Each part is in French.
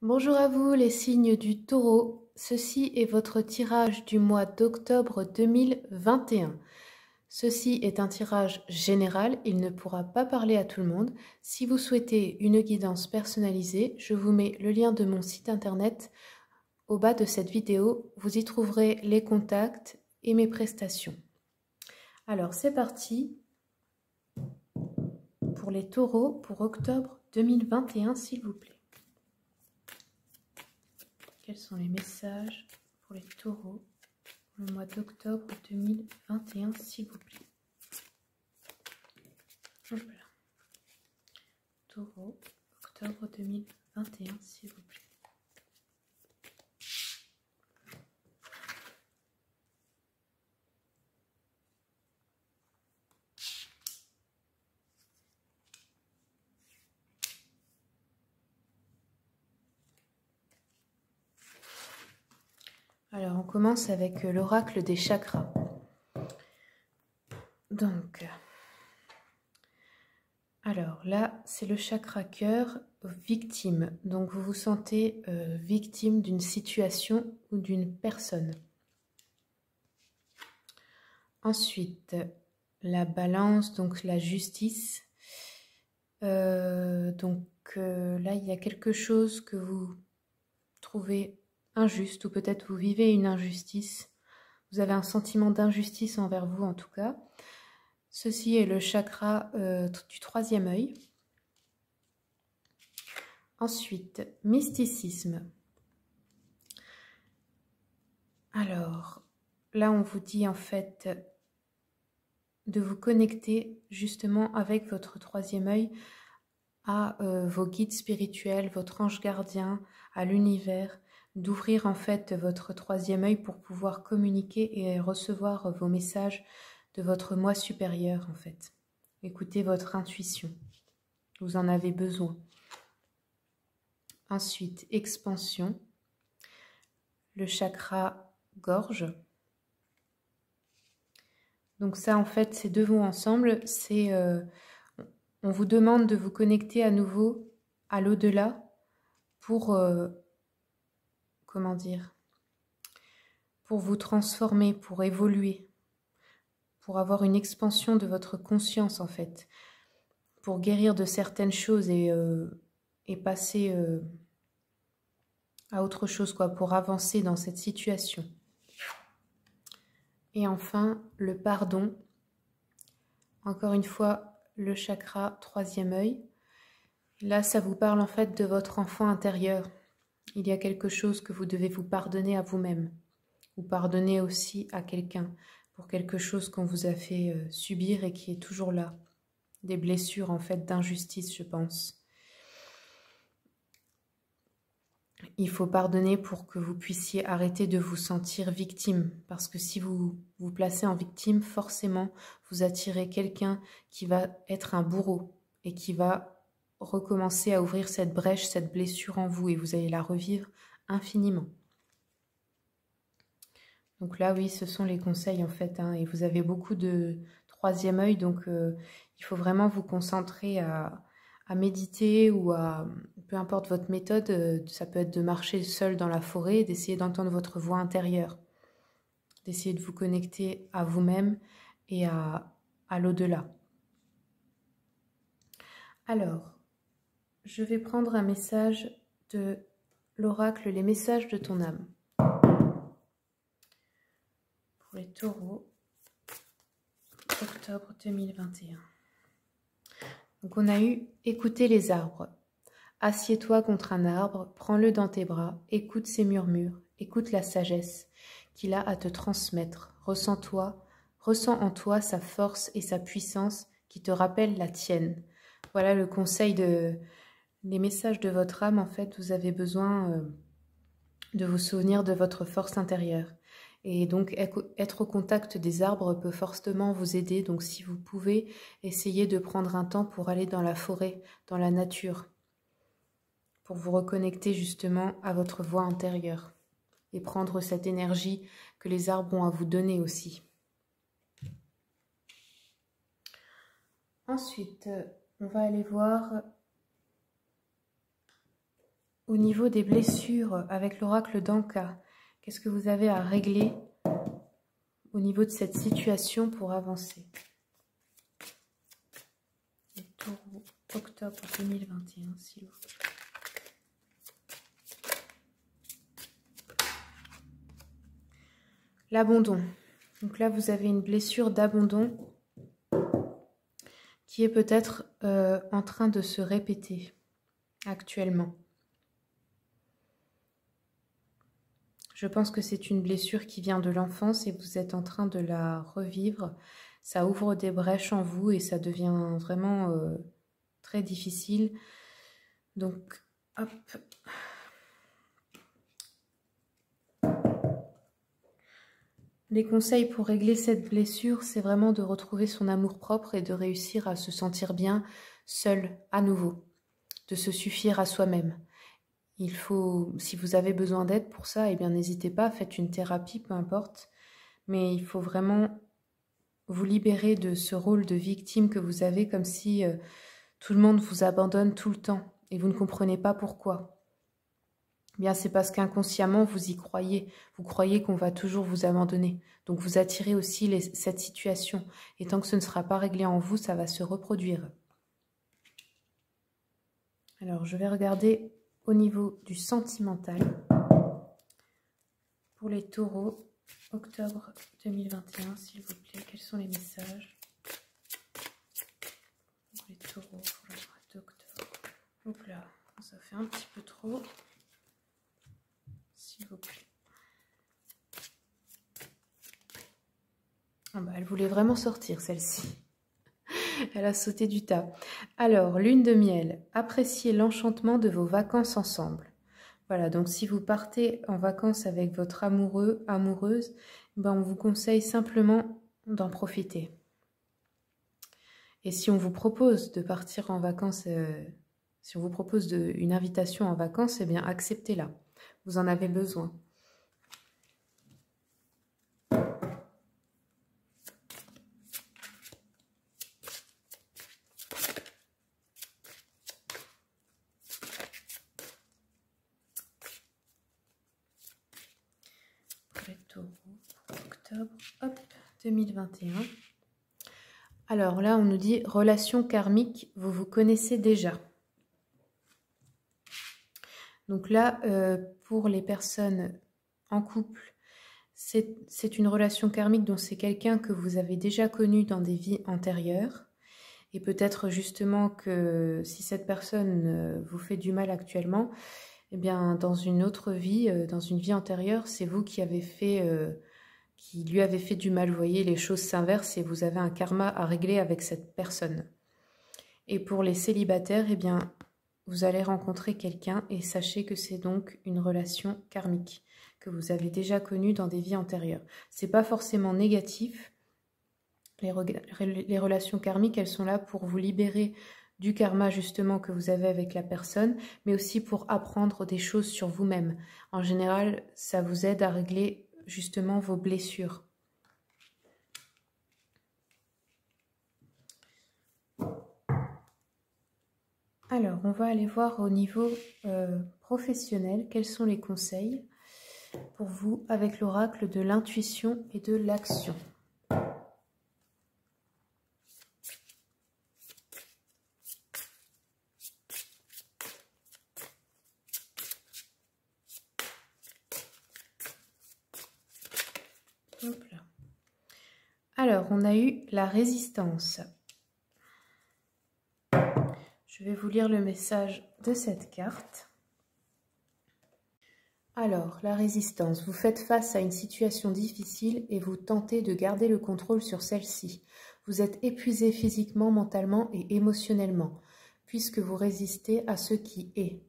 Bonjour à vous les signes du Taureau, ceci est votre tirage du mois d'octobre 2021. Ceci est un tirage général, il ne pourra pas parler à tout le monde. Si vous souhaitez une guidance personnalisée, je vous mets le lien de mon site internet au bas de cette vidéo. Vous y trouverez les contacts et mes prestations. Alors c'est parti pour les taureaux pour octobre 2021 s'il vous plaît. Quels sont les messages pour les taureaux pour le mois d'octobre 2021, s'il vous plaît? Voilà. Taureau, octobre 2021, s'il vous plaît. Alors, on commence avec l'oracle des chakras. Donc, alors là, c'est le chakra cœur, victime. Donc, vous vous sentez victime d'une situation ou d'une personne. Ensuite, la balance, donc la justice. Là, il y a quelque chose que vous trouvez injuste, ou peut-être vous vivez une injustice. Vous avez un sentiment d'injustice envers vous en tout cas. Ceci est le chakra du troisième œil. Ensuite, mysticisme. Alors, là on vous dit en fait de vous connecter justement avec votre troisième œil à vos guides spirituels, votre ange gardien, à l'univers, d'ouvrir en fait votre troisième œil pour pouvoir communiquer et recevoir vos messages de votre moi supérieur en fait. Écoutez votre intuition, vous en avez besoin. Ensuite, expansion, le chakra gorge. Donc ça en fait, ces deux vont ensemble, c'est on vous demande de vous connecter à nouveau à l'au-delà pour comment dire, pour vous transformer, pour évoluer, pour avoir une expansion de votre conscience en fait, pour guérir de certaines choses et passer à autre chose, quoi, pour avancer dans cette situation. Et enfin, le pardon. Encore une fois, le chakra troisième œil. Là, ça vous parle en fait de votre enfant intérieur. Il y a quelque chose que vous devez vous pardonner à vous-même, ou pardonner aussi à quelqu'un pour quelque chose qu'on vous a fait subir et qui est toujours là. Des blessures en fait d'injustice, je pense. Il faut pardonner pour que vous puissiez arrêter de vous sentir victime. Parce que si vous vous placez en victime, forcément, vous attirez quelqu'un qui va être un bourreau et qui va recommencer à ouvrir cette brèche, cette blessure en vous et vous allez la revivre infiniment. Donc là, oui, ce sont les conseils en fait. Et vous avez beaucoup de troisième œil, donc il faut vraiment vous concentrer à méditer ou à, peu importe votre méthode, ça peut être de marcher seul dans la forêt, d'essayer d'entendre votre voix intérieure, d'essayer de vous connecter à vous-même et à l'au-delà. Alors, je vais prendre un message de l'oracle, les messages de ton âme. Pour les taureaux, octobre 2021. Donc on a eu « Écoutez les arbres ». Assieds-toi contre un arbre, prends-le dans tes bras, écoute ses murmures, écoute la sagesse qu'il a à te transmettre. Ressens en toi sa force et sa puissance qui te rappellent la tienne. Voilà le conseil les messages de votre âme. En fait, vous avez besoin de vous souvenir de votre force intérieure. Et donc, être au contact des arbres peut fortement vous aider. Donc, si vous pouvez, essayez de prendre un temps pour aller dans la forêt, dans la nature, pour vous reconnecter justement à votre voix intérieure et prendre cette énergie que les arbres ont à vous donner aussi. Ensuite, on va aller voir au niveau des blessures avec l'oracle d'Anka, qu'est-ce que vous avez à régler au niveau de cette situation pour avancer? Le Taureau, octobre 2021, s'il vous plaît. L'abandon. Donc là, vous avez une blessure d'abandon qui est peut-être en train de se répéter actuellement. Je pense que c'est une blessure qui vient de l'enfance et vous êtes en train de la revivre. Ça ouvre des brèches en vous et ça devient vraiment très difficile. Donc, hop. Les conseils pour régler cette blessure, c'est vraiment de retrouver son amour-propre et de réussir à se sentir bien seul à nouveau, de se suffire à soi-même. Il faut, si vous avez besoin d'aide pour ça, eh bien n'hésitez pas, faites une thérapie, peu importe. Mais il faut vraiment vous libérer de ce rôle de victime que vous avez, comme si tout le monde vous abandonne tout le temps et vous ne comprenez pas pourquoi. Bien, c'est parce qu'inconsciemment, vous y croyez. Vous croyez qu'on va toujours vous abandonner. Donc, vous attirez aussi cette situation. Et tant que ce ne sera pas réglé en vous, ça va se reproduire. Alors, je vais regarder au niveau du sentimental. Pour les taureaux, octobre 2021, s'il vous plaît. Quels sont les messages pour les taureaux pour le mois d'octobre? Hop là, ça fait un petit peu trop. S'il vous plaît. Ah bah, elle voulait vraiment sortir, celle-ci. Elle a sauté du tas. Alors, lune de miel. Appréciez l'enchantement de vos vacances ensemble. Voilà, donc si vous partez en vacances avec votre amoureux, amoureuse, ben on vous conseille simplement d'en profiter. Et si on vous propose de partir en vacances, si on vous propose une invitation en vacances, eh bien acceptez-la. Vous en avez besoin. Octobre, hop, 2021. Alors là, on nous dit relation karmique, vous vous connaissez déjà. Donc là, pour les personnes en couple, c'est une relation karmique dont c'est quelqu'un que vous avez déjà connu dans des vies antérieures. Et peut-être justement que si cette personne vous fait du mal actuellement, eh bien dans une autre vie, dans une vie antérieure, c'est vous qui avez fait... qui lui avait fait du mal. Vous voyez, les choses s'inversent et vous avez un karma à régler avec cette personne. Et pour les célibataires, eh bien, vous allez rencontrer quelqu'un et sachez que c'est donc une relation karmique que vous avez déjà connue dans des vies antérieures. C'est pas forcément négatif. Les relations karmiques, elles sont là pour vous libérer du karma justement que vous avez avec la personne, mais aussi pour apprendre des choses sur vous-même. En général, ça vous aide à régler justement vos blessures. Alors, on va aller voir au niveau professionnel, quels sont les conseils pour vous avec l'oracle de l'intuition et de l'action. Hop là. Alors, on a eu la résistance. Je vais vous lire le message de cette carte. Alors, la résistance. Vous faites face à une situation difficile et vous tentez de garder le contrôle sur celle-ci. Vous êtes épuisé physiquement, mentalement et émotionnellement, puisque vous résistez à ce qui est.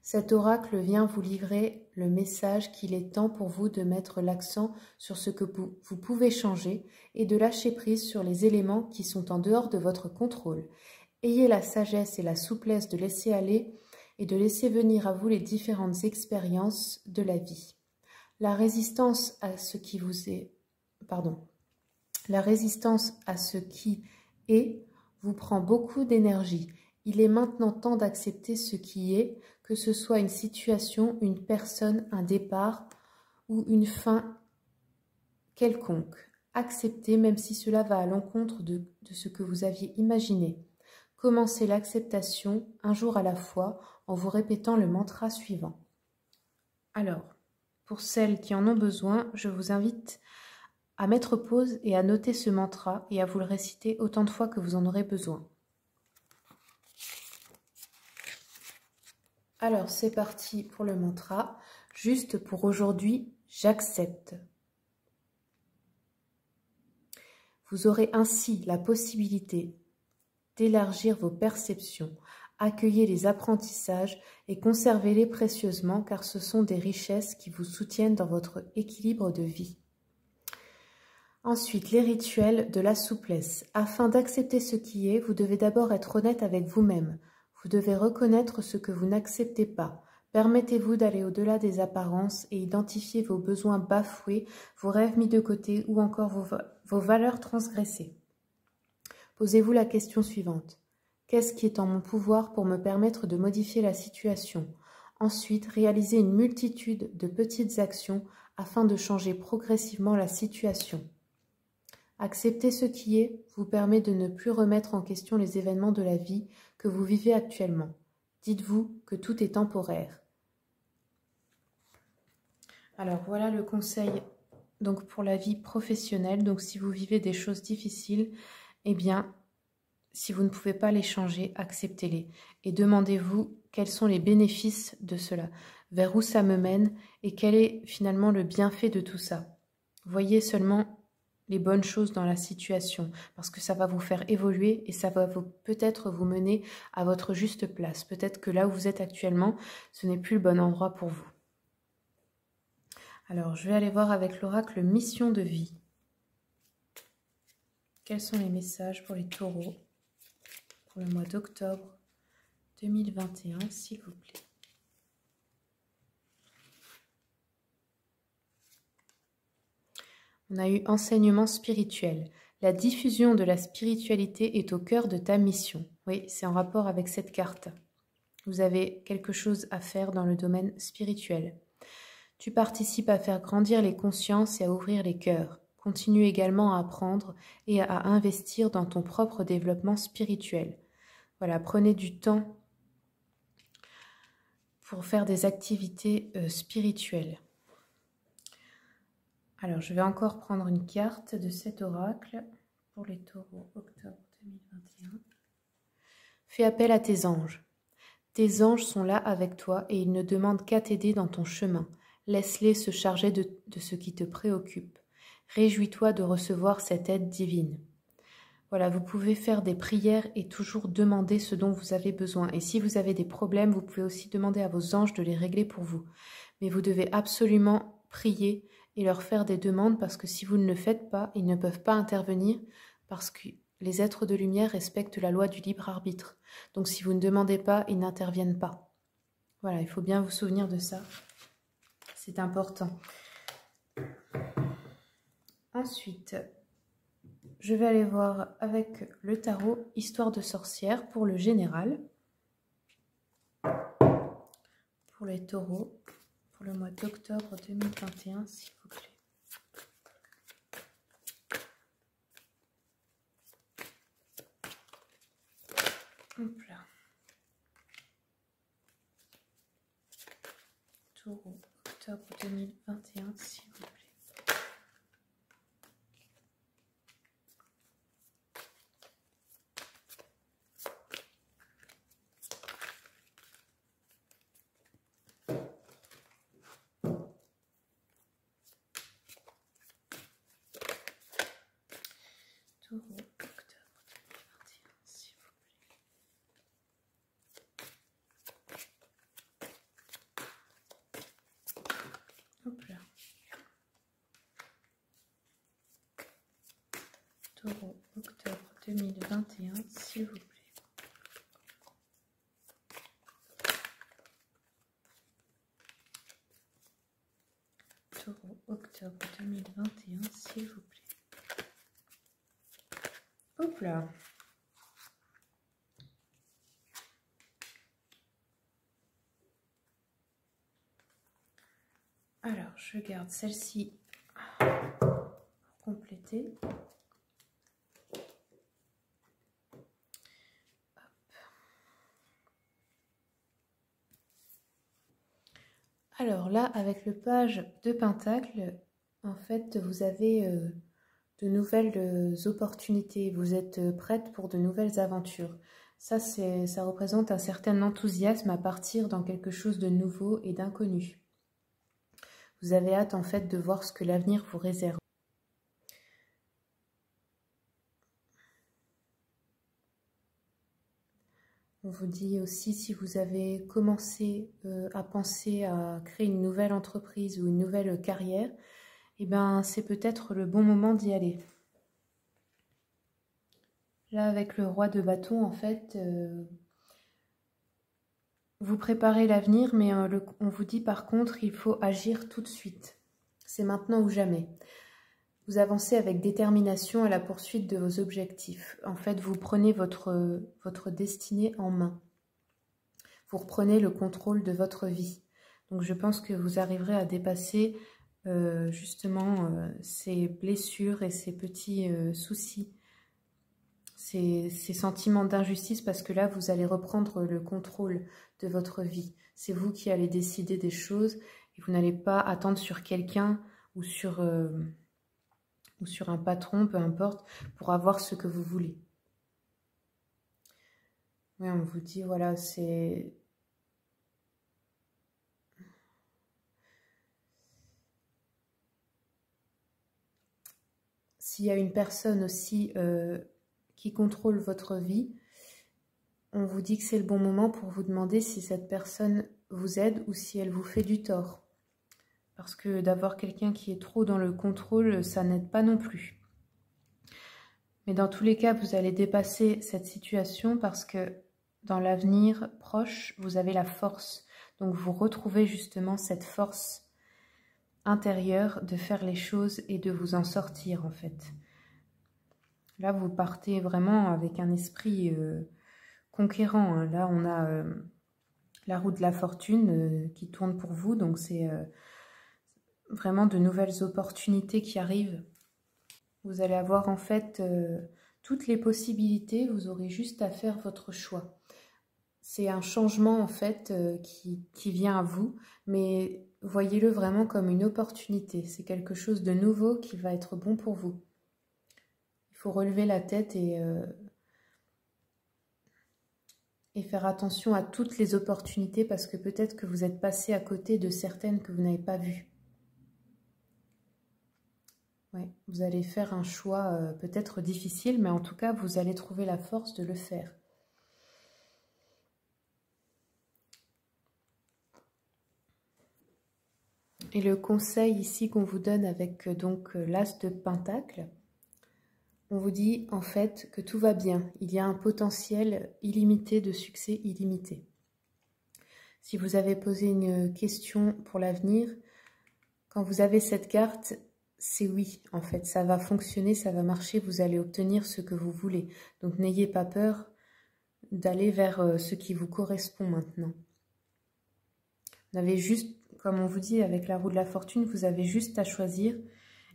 Cet oracle vient vous livrer le message qu'il est temps pour vous de mettre l'accent sur ce que vous pouvez changer et de lâcher prise sur les éléments qui sont en dehors de votre contrôle. Ayez la sagesse et la souplesse de laisser aller et de laisser venir à vous les différentes expériences de la vie. La résistance à ce qui vous est, la résistance à ce qui est vous prend beaucoup d'énergie. Il est maintenant temps d'accepter ce qui est, que ce soit une situation, une personne, un départ ou une fin quelconque. Acceptez même si cela va à l'encontre de ce que vous aviez imaginé. Commencez l'acceptation un jour à la fois en vous répétant le mantra suivant. Alors, pour celles qui en ont besoin, je vous invite à mettre pause et à noter ce mantra et à vous le réciter autant de fois que vous en aurez besoin. Alors, c'est parti pour le mantra. Juste pour aujourd'hui, j'accepte. Vous aurez ainsi la possibilité d'élargir vos perceptions, accueillez les apprentissages et conservez-les précieusement car ce sont des richesses qui vous soutiennent dans votre équilibre de vie. Ensuite, les rituels de la souplesse. Afin d'accepter ce qui est, vous devez d'abord être honnête avec vous-même. Vous devez reconnaître ce que vous n'acceptez pas. Permettez-vous d'aller au-delà des apparences et identifier vos besoins bafoués, vos rêves mis de côté ou encore vos valeurs transgressées. Posez-vous la question suivante. Qu'est-ce qui est en mon pouvoir pour me permettre de modifier la situation? Ensuite, réalisez une multitude de petites actions afin de changer progressivement la situation. Accepter ce qui est vous permet de ne plus remettre en question les événements de la vie que vous vivez actuellement. Dites-vous que tout est temporaire. Alors voilà le conseil donc pour la vie professionnelle. Donc si vous vivez des choses difficiles, eh bien, si vous ne pouvez pas les changer, acceptez-les. Et demandez-vous quels sont les bénéfices de cela, vers où ça me mène et quel est finalement le bienfait de tout ça. Voyez seulement les bonnes choses dans la situation, parce que ça va vous faire évoluer et ça va peut-être vous mener à votre juste place. Peut-être que là où vous êtes actuellement, ce n'est plus le bon endroit pour vous. Alors, je vais aller voir avec l'oracle mission de vie. Quels sont les messages pour les taureaux pour le mois d'octobre 2021, s'il vous plaît? On a eu enseignement spirituel. La diffusion de la spiritualité est au cœur de ta mission. Oui, c'est en rapport avec cette carte. Vous avez quelque chose à faire dans le domaine spirituel. Tu participes à faire grandir les consciences et à ouvrir les cœurs. Continue également à apprendre et à investir dans ton propre développement spirituel. Voilà, prenez du temps pour faire des activités spirituelles. Alors, je vais encore prendre une carte de cet oracle pour les taureaux, octobre 2021. Fais appel à tes anges. Tes anges sont là avec toi et ils ne demandent qu'à t'aider dans ton chemin. Laisse-les se charger de ce qui te préoccupe. Réjouis-toi de recevoir cette aide divine. Voilà, vous pouvez faire des prières et toujours demander ce dont vous avez besoin. Et si vous avez des problèmes, vous pouvez aussi demander à vos anges de les régler pour vous. Mais vous devez absolument prier et leur faire des demandes parce que si vous ne le faites pas, ils ne peuvent pas intervenir parce que les êtres de lumière respectent la loi du libre arbitre. Donc si vous ne demandez pas, ils n'interviennent pas. Voilà, il faut bien vous souvenir de ça. C'est important. Ensuite, je vais aller voir avec le tarot Histoire de sorcière pour le général. Pour les taureaux, pour le mois d'octobre 2021, s'il vous plaît. Hop là. Taureau, octobre 2021, s'il vous plaît. Taureau, octobre 2021, s'il vous plaît. Hop là. Taureau, octobre 2021, s'il vous plaît. Taureau, octobre 2021, s'il vous plaît. Hop là. Alors, je garde celle-ci pour compléter. Alors là, avec le page de Pentacle, en fait, vous avez de nouvelles opportunités. Vous êtes prête pour de nouvelles aventures. Ça représente un certain enthousiasme à partir dans quelque chose de nouveau et d'inconnu. Vous avez hâte en fait de voir ce que l'avenir vous réserve. On vous dit aussi, si vous avez commencé à penser à créer une nouvelle entreprise ou une nouvelle carrière, eh ben, c'est peut-être le bon moment d'y aller. Là, avec le roi de bâton, en fait, vous préparez l'avenir, mais on vous dit par contre, il faut agir tout de suite. C'est maintenant ou jamais. Vous avancez avec détermination à la poursuite de vos objectifs. En fait, vous prenez votre destinée en main. Vous reprenez le contrôle de votre vie. Donc, je pense que vous arriverez à dépasser justement ces blessures et ces petits soucis, ces sentiments d'injustice, parce que là, vous allez reprendre le contrôle de votre vie. C'est vous qui allez décider des choses et vous n'allez pas attendre sur quelqu'un ou sur un patron, peu importe, pour avoir ce que vous voulez. Oui, on vous dit, voilà, c'est... S'il y a une personne aussi qui contrôle votre vie, on vous dit que c'est le bon moment pour vous demander si cette personne vous aide ou si elle vous fait du tort. Parce que d'avoir quelqu'un qui est trop dans le contrôle, ça n'aide pas non plus. Mais dans tous les cas, vous allez dépasser cette situation parce que dans l'avenir proche, vous avez la force. Donc vous retrouvez justement cette force intérieure de faire les choses et de vous en sortir en fait. Là, vous partez vraiment avec un esprit conquérant. Hein. Là, on a la roue de la fortune qui tourne pour vous. Donc c'est vraiment de nouvelles opportunités qui arrivent. Vous allez avoir en fait toutes les possibilités, vous aurez juste à faire votre choix. C'est un changement en fait qui vient à vous, mais voyez-le vraiment comme une opportunité. C'est quelque chose de nouveau qui va être bon pour vous. Il faut relever la tête et faire attention à toutes les opportunités parce que peut-être que vous êtes passé à côté de certaines que vous n'avez pas vues. Ouais, vous allez faire un choix peut-être difficile, mais en tout cas, vous allez trouver la force de le faire. Et le conseil ici qu'on vous donne avec donc l'as de Pentacle, on vous dit en fait que tout va bien. Il y a un potentiel illimité de succès illimité. Si vous avez posé une question pour l'avenir, quand vous avez cette carte, c'est oui, en fait, ça va fonctionner, ça va marcher, vous allez obtenir ce que vous voulez. Donc n'ayez pas peur d'aller vers ce qui vous correspond maintenant. Vous avez juste, comme on vous dit avec la roue de la fortune, vous avez juste à choisir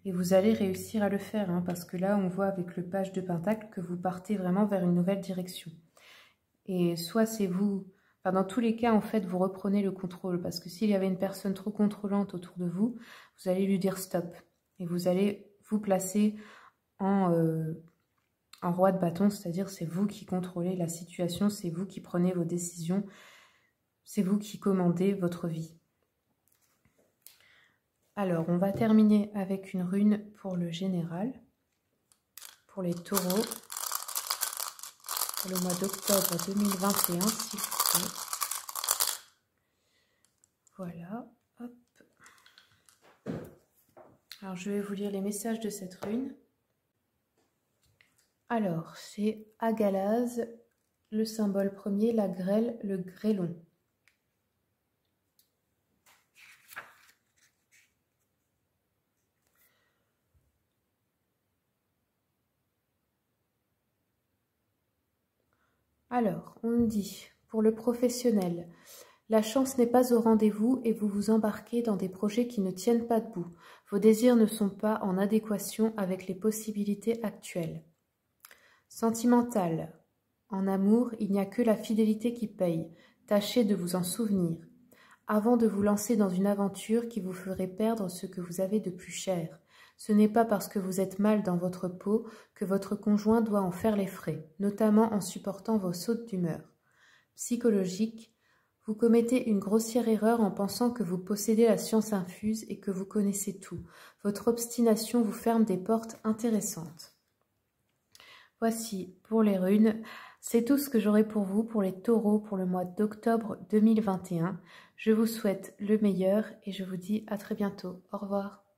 et vous allez réussir à le faire. Hein, parce que là, on voit avec le page de Pentacle que vous partez vraiment vers une nouvelle direction. Et soit c'est vous... Enfin, dans tous les cas, en fait, vous reprenez le contrôle. Parce que s'il y avait une personne trop contrôlante autour de vous, vous allez lui dire stop. Et vous allez vous placer en roi de bâton, c'est-à-dire c'est vous qui contrôlez la situation, c'est vous qui prenez vos décisions, c'est vous qui commandez votre vie. Alors, on va terminer avec une rune pour le général, pour les taureaux, pour le mois d'octobre 2021, s'il vous plaît. Voilà, hop. Alors, je vais vous lire les messages de cette rune. Alors, c'est Agalaz, le symbole premier, la grêle, le grêlon. Alors, on dit, pour le professionnel, La chance n'est pas au rendez-vous et vous vous embarquez dans des projets qui ne tiennent pas debout. Vos désirs ne sont pas en adéquation avec les possibilités actuelles. Sentimental. En amour, il n'y a que la fidélité qui paye. Tâchez de vous en souvenir, avant de vous lancer dans une aventure qui vous ferait perdre ce que vous avez de plus cher. Ce n'est pas parce que vous êtes mal dans votre peau que votre conjoint doit en faire les frais, notamment en supportant vos sautes d'humeur. Psychologique. Vous commettez une grossière erreur en pensant que vous possédez la science infuse et que vous connaissez tout. Votre obstination vous ferme des portes intéressantes. Voici pour les runes. C'est tout ce que j'aurai pour vous pour les taureaux pour le mois d'octobre 2021. Je vous souhaite le meilleur et je vous dis à très bientôt. Au revoir.